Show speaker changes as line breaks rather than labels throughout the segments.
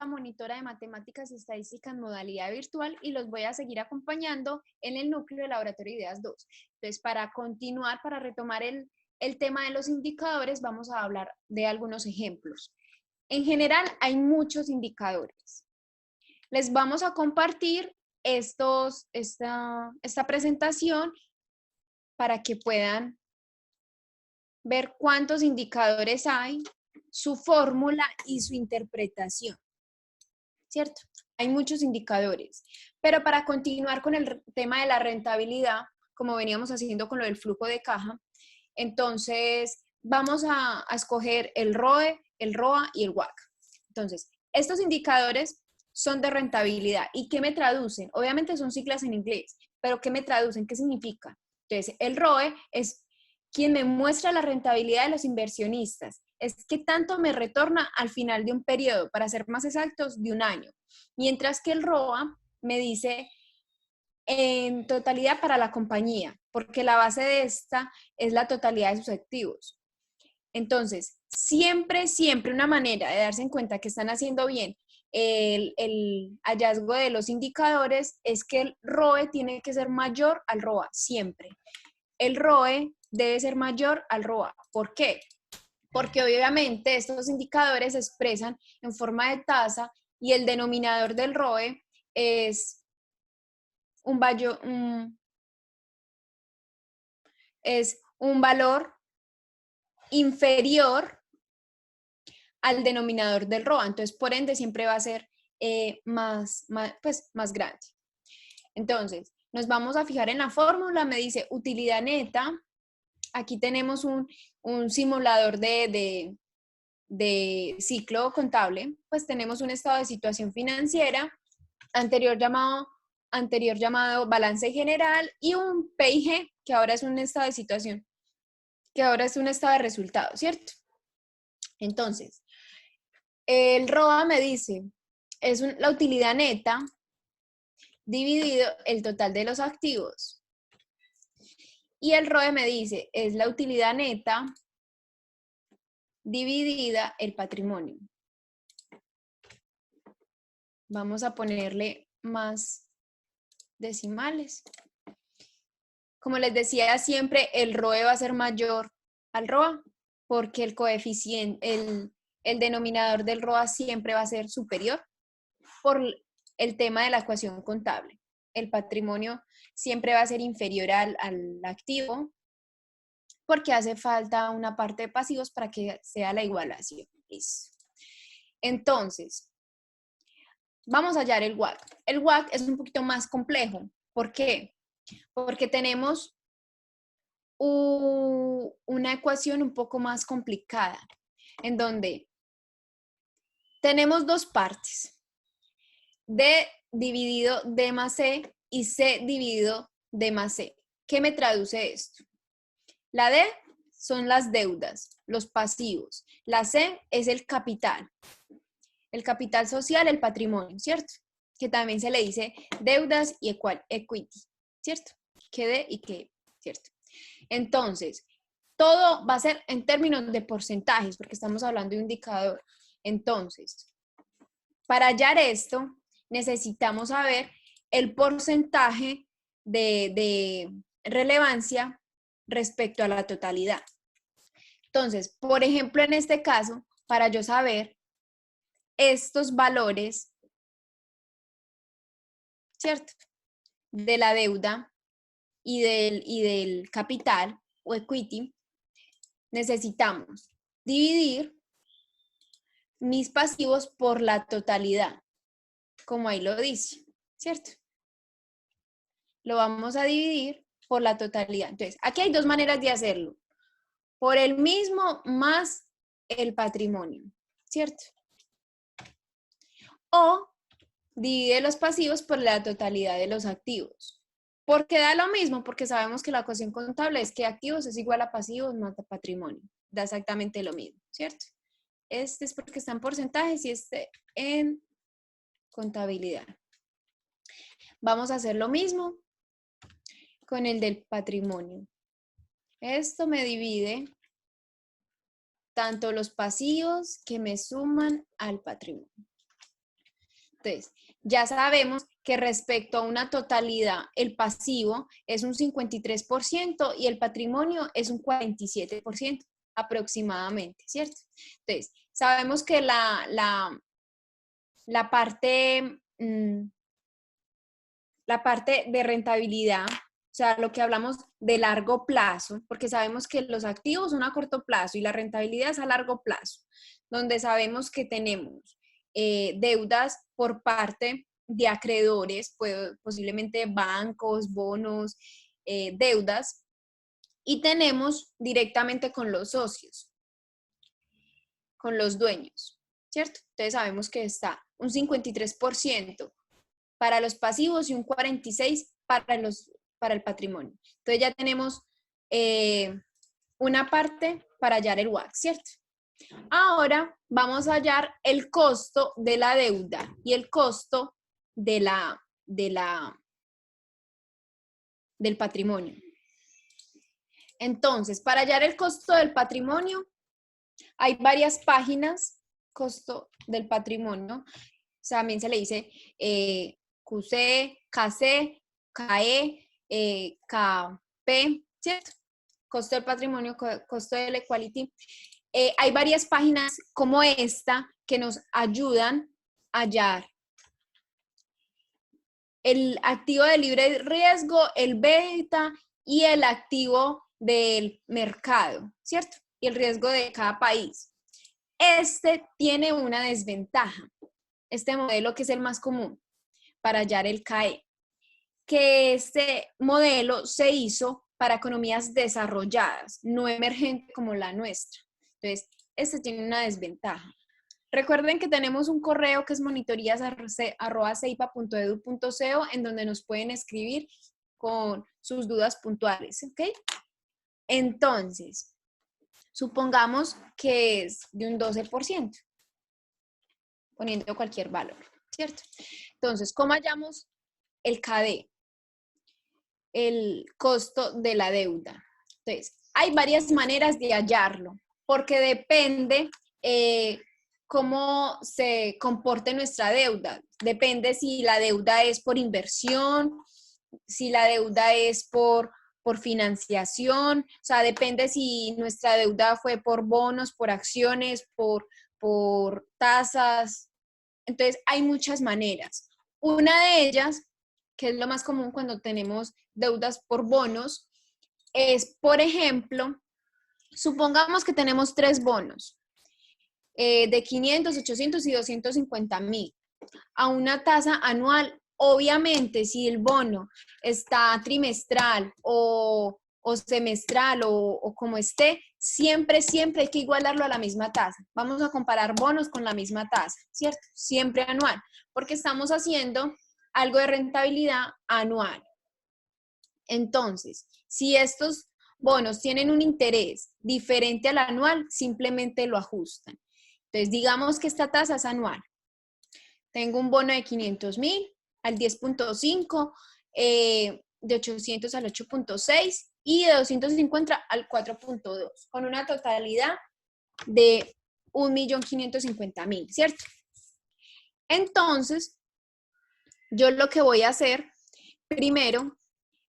monitora de matemáticas y estadística en modalidad virtual y los voy a seguir acompañando en el núcleo de Laboratorio de Ideas 2. Entonces, para continuar, para retomar el tema de los indicadores, vamos a hablar de algunos ejemplos. En general, hay muchos indicadores. Les vamos a compartir esta presentación para que puedan ver cuántos indicadores hay, su fórmula y su interpretación, ¿cierto? Hay muchos indicadores, pero para continuar con el tema de la rentabilidad, como veníamos haciendo con lo del flujo de caja, entonces vamos a escoger el ROE, el ROA y el WACC. Entonces, estos indicadores son de rentabilidad. ¿Y qué me traducen? Obviamente son siglas en inglés, pero ¿qué me traducen? ¿Qué significa? Entonces, el ROE es quien me muestra la rentabilidad de los inversionistas. Es qué tanto me retorna al final de un periodo, para ser más exactos, de un año. Mientras que el ROA me dice en totalidad para la compañía, porque la base de esta es la totalidad de sus activos. Entonces, siempre una manera de darse en cuenta que están haciendo bien el hallazgo de los indicadores es que el ROE tiene que ser mayor al ROA, siempre. El ROE debe ser mayor al ROA. ¿Por qué? Porque obviamente estos indicadores se expresan en forma de tasa y el denominador del ROE es un valor inferior al denominador del ROA. Entonces, por ende, siempre va a ser más grande. Entonces, nos vamos a fijar en la fórmula. Me dice utilidad neta. Aquí tenemos un simulador de ciclo contable. Pues tenemos un estado de situación financiera, anterior llamado balance general, y un PIG, que ahora es un estado de situación, que ahora es un estado de resultados, ¿cierto? Entonces, el ROA me dice, es la utilidad neta dividido el total de los activos. Y el ROE me dice, es la utilidad neta dividida el patrimonio. Vamos a ponerle más decimales. Como les decía, siempre el ROE va a ser mayor al ROA, porque el coeficiente, el denominador del ROA siempre va a ser superior por el tema de la ecuación contable. El patrimonio siempre va a ser inferior al activo, porque hace falta una parte de pasivos para que sea la igualación. Listo. Entonces, vamos a hallar el WACC. El WACC es un poquito más complejo. ¿Por qué? Porque tenemos una ecuación un poco más complicada, en donde tenemos dos partes. D dividido D más C y C dividido D más C. ¿Qué me traduce esto? La D son las deudas, los pasivos. La C es el capital social, el patrimonio, ¿cierto? Que también se le dice deudas y equity, ¿cierto? Que D y que, ¿cierto? Entonces, todo va a ser en términos de porcentajes, porque estamos hablando de un indicador. Entonces, para hallar esto, necesitamos saber el porcentaje de relevancia respecto a la totalidad. Entonces, por ejemplo, en este caso, para yo saber estos valores, ¿cierto? De la deuda y del capital o equity, necesitamos dividir mis pasivos por la totalidad, como ahí lo dice, ¿cierto? Lo vamos a dividir por la totalidad. Entonces, aquí hay dos maneras de hacerlo. Por el mismo más el patrimonio, ¿cierto? O divide los pasivos por la totalidad de los activos. ¿Por qué da lo mismo? Porque sabemos que la ecuación contable es que activos es igual a pasivos más patrimonio. Da exactamente lo mismo, ¿cierto? Este es porque está en porcentajes y este en contabilidad. Vamos a hacer lo mismo con el del patrimonio. Esto me divide tanto los pasivos que me suman al patrimonio. Entonces, ya sabemos que respecto a una totalidad, el pasivo es un 53% y el patrimonio es un 47% aproximadamente, ¿cierto? Entonces, sabemos que la parte, la parte de rentabilidad, o sea, lo que hablamos de largo plazo, porque sabemos que los activos son a corto plazo y la rentabilidad es a largo plazo, donde sabemos que tenemos deudas por parte de acreedores, posiblemente bancos, bonos, deudas, y tenemos directamente con los socios, con los dueños, ¿cierto? Entonces sabemos que está un 53% para los pasivos y un 46% para el patrimonio. Entonces ya tenemos una parte para hallar el WACC, ¿cierto? Ahora vamos a hallar el costo de la deuda y el costo del patrimonio. Entonces, para hallar el costo del patrimonio, hay varias páginas, costo del patrimonio, o sea, también se le dice QC, KC, KE, KP, ¿cierto? Costo del patrimonio, costo del equality. Hay varias páginas como esta que nos ayudan a hallar el activo de libre riesgo, el beta y el activo del mercado, ¿cierto? Y el riesgo de cada país. Este tiene una desventaja, este modelo que es el más común para hallar el CAE, que este modelo se hizo para economías desarrolladas, no emergentes como la nuestra. Entonces, este tiene una desventaja. Recuerden que tenemos un correo que es monitorías@ceipa.edu.co en donde nos pueden escribir con sus dudas puntuales, ¿ok? Entonces, supongamos que es de un 12%, poniendo cualquier valor, ¿cierto? Entonces, ¿cómo hallamos el KD? El costo de la deuda. Entonces, hay varias maneras de hallarlo, porque depende cómo se comporte nuestra deuda. Depende si la deuda es por inversión, si la deuda es por financiación, o sea, depende si nuestra deuda fue por bonos, por acciones, por tasas. Entonces, hay muchas maneras. Una de ellas, que es lo más común cuando tenemos deudas por bonos, es, por ejemplo, supongamos que tenemos 3 bonos de 500, 800 y 250,000 a una tasa anual. Obviamente, si el bono está trimestral o semestral o como esté, siempre hay que igualarlo a la misma tasa. Vamos a comparar bonos con la misma tasa, ¿cierto? Siempre anual, porque estamos haciendo algo de rentabilidad anual. Entonces, si estos bonos tienen un interés diferente al anual, simplemente lo ajustan. Entonces, digamos que esta tasa es anual. Tengo un bono de 500,000 al 10.5, de 800 al 8.6 y de 250 al 4.2, con una totalidad de 1.550.000, ¿cierto? Entonces, yo lo que voy a hacer primero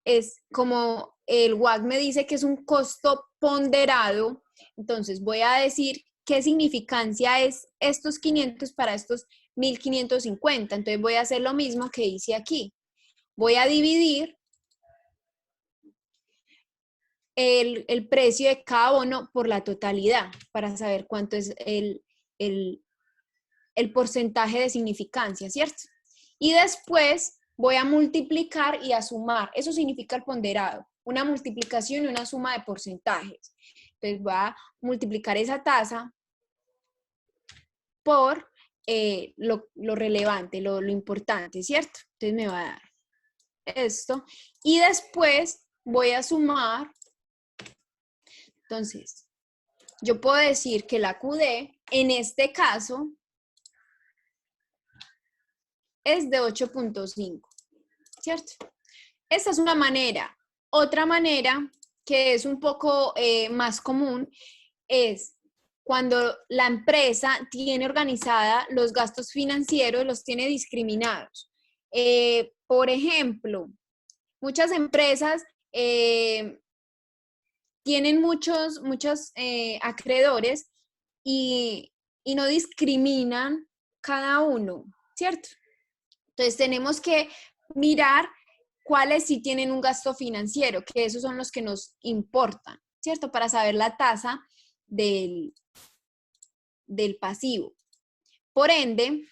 es, como el WACC me dice que es un costo ponderado, entonces voy a decir qué significancia es estos 500 para estos 1.550. Entonces voy a hacer lo mismo que hice aquí. Voy a dividir el precio de cada bono por la totalidad para saber cuánto es el porcentaje de significancia, ¿cierto? Y después voy a multiplicar y a sumar. Eso significa el ponderado, una multiplicación y una suma de porcentajes. Entonces voy a multiplicar esa tasa por lo relevante, lo importante, ¿cierto? Entonces me va a dar esto. Y después voy a sumar. Entonces, yo puedo decir que la QD, en este caso, es de 8.5, ¿cierto? Esta es una manera. Otra manera que es un poco más común es cuando la empresa tiene organizada los gastos financieros, los tiene discriminados. Por ejemplo, muchas empresas tienen muchos acreedores y no discriminan cada uno, ¿cierto? Entonces tenemos que mirar cuáles sí tienen un gasto financiero, que esos son los que nos importan, ¿cierto? Para saber la tasa del pasivo. Por ende,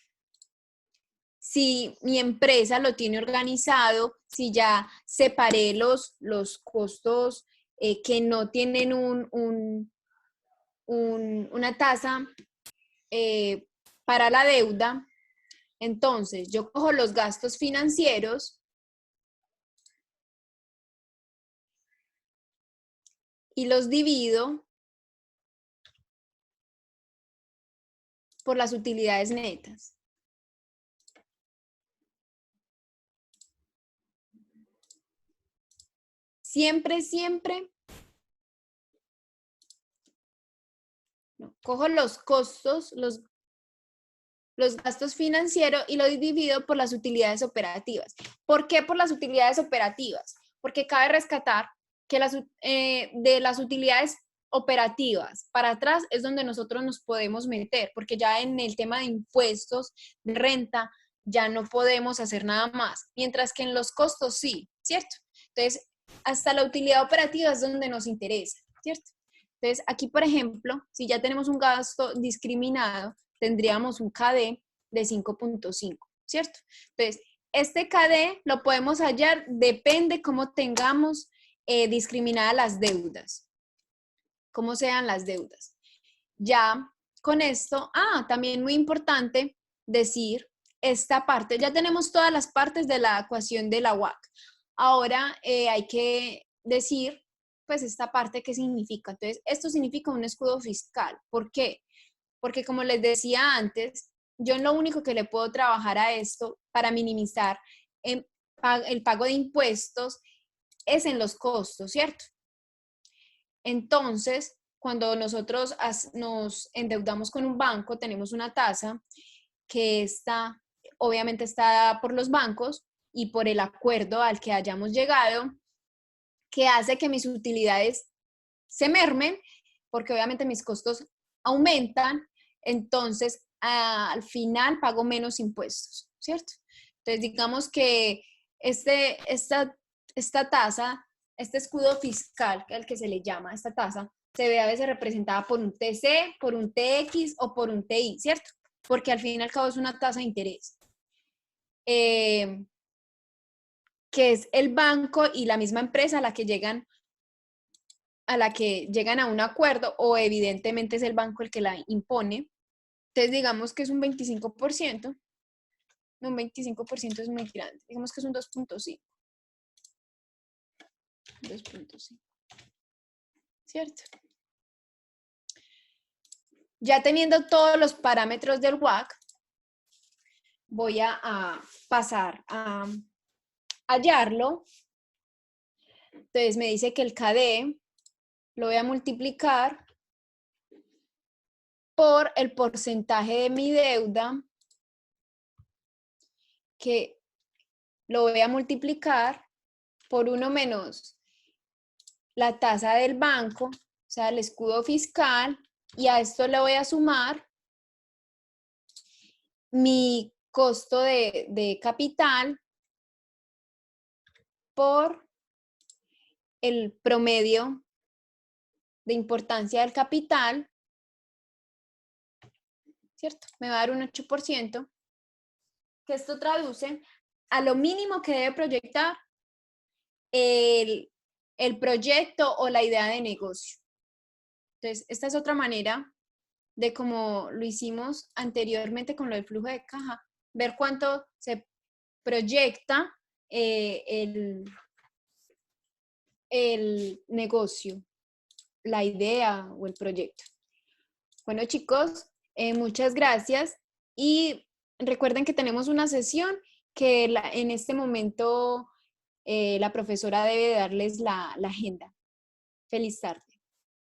si mi empresa lo tiene organizado, si ya separé los costos que no tienen una tasa para la deuda, entonces yo cojo los gastos financieros y los divido por las utilidades netas. Siempre, no, cojo los costos, los gastos financieros y lo divido por las utilidades operativas. ¿Por qué por las utilidades operativas? Porque cabe rescatar que de las utilidades operativas para atrás es donde nosotros nos podemos meter, porque ya en el tema de impuestos, de renta, ya no podemos hacer nada más, mientras que en los costos sí, ¿cierto? Entonces, hasta la utilidad operativa es donde nos interesa, ¿cierto? Entonces, aquí, por ejemplo, si ya tenemos un gasto discriminado, tendríamos un KD de 5.5, ¿cierto? Entonces, este KD lo podemos hallar, depende cómo tengamos discriminadas las deudas, cómo sean las deudas. Ya con esto, también muy importante decir esta parte, ya tenemos todas las partes de la ecuación de la UAC. Ahora hay que decir, pues, esta parte, ¿qué significa? Entonces, esto significa un escudo fiscal. ¿Por qué? Porque como les decía antes, yo lo único que le puedo trabajar a esto para minimizar el pago de impuestos es en los costos, ¿cierto? Entonces, cuando nosotros nos endeudamos con un banco, tenemos una tasa que obviamente está dada por los bancos y por el acuerdo al que hayamos llegado, que hace que mis utilidades se mermen, porque obviamente mis costos aumentan, entonces al final pago menos impuestos, ¿cierto? Entonces digamos que esta tasa, este escudo fiscal, al que se le llama esta tasa, se ve a veces representada por un TC, por un TX o por un TI, ¿cierto? Porque al fin y al cabo es una tasa de interés. Que es el banco y la misma empresa a la que llegan a un acuerdo, o evidentemente es el banco el que la impone. Entonces digamos que es un 25%, no, un 25% es muy grande, digamos que es un 2.5, 2.5, ¿cierto? Ya teniendo todos los parámetros del WACC, voy a pasar a hallarlo. Entonces me dice que el KD lo voy a multiplicar por el porcentaje de mi deuda, que lo voy a multiplicar por 1 menos la tasa del banco, o sea, el escudo fiscal, y a esto le voy a sumar mi costo de capital por el promedio de importancia del capital, ¿cierto? Me va a dar un 8%, que esto traduce a lo mínimo que debe proyectar el proyecto o la idea de negocio. Entonces, esta es otra manera de cómo lo hicimos anteriormente con lo del flujo de caja, ver cuánto se proyecta el negocio, la idea o el proyecto. Bueno, chicos, muchas gracias y recuerden que tenemos una sesión que en este momento la profesora debe darles la agenda. Feliz tarde.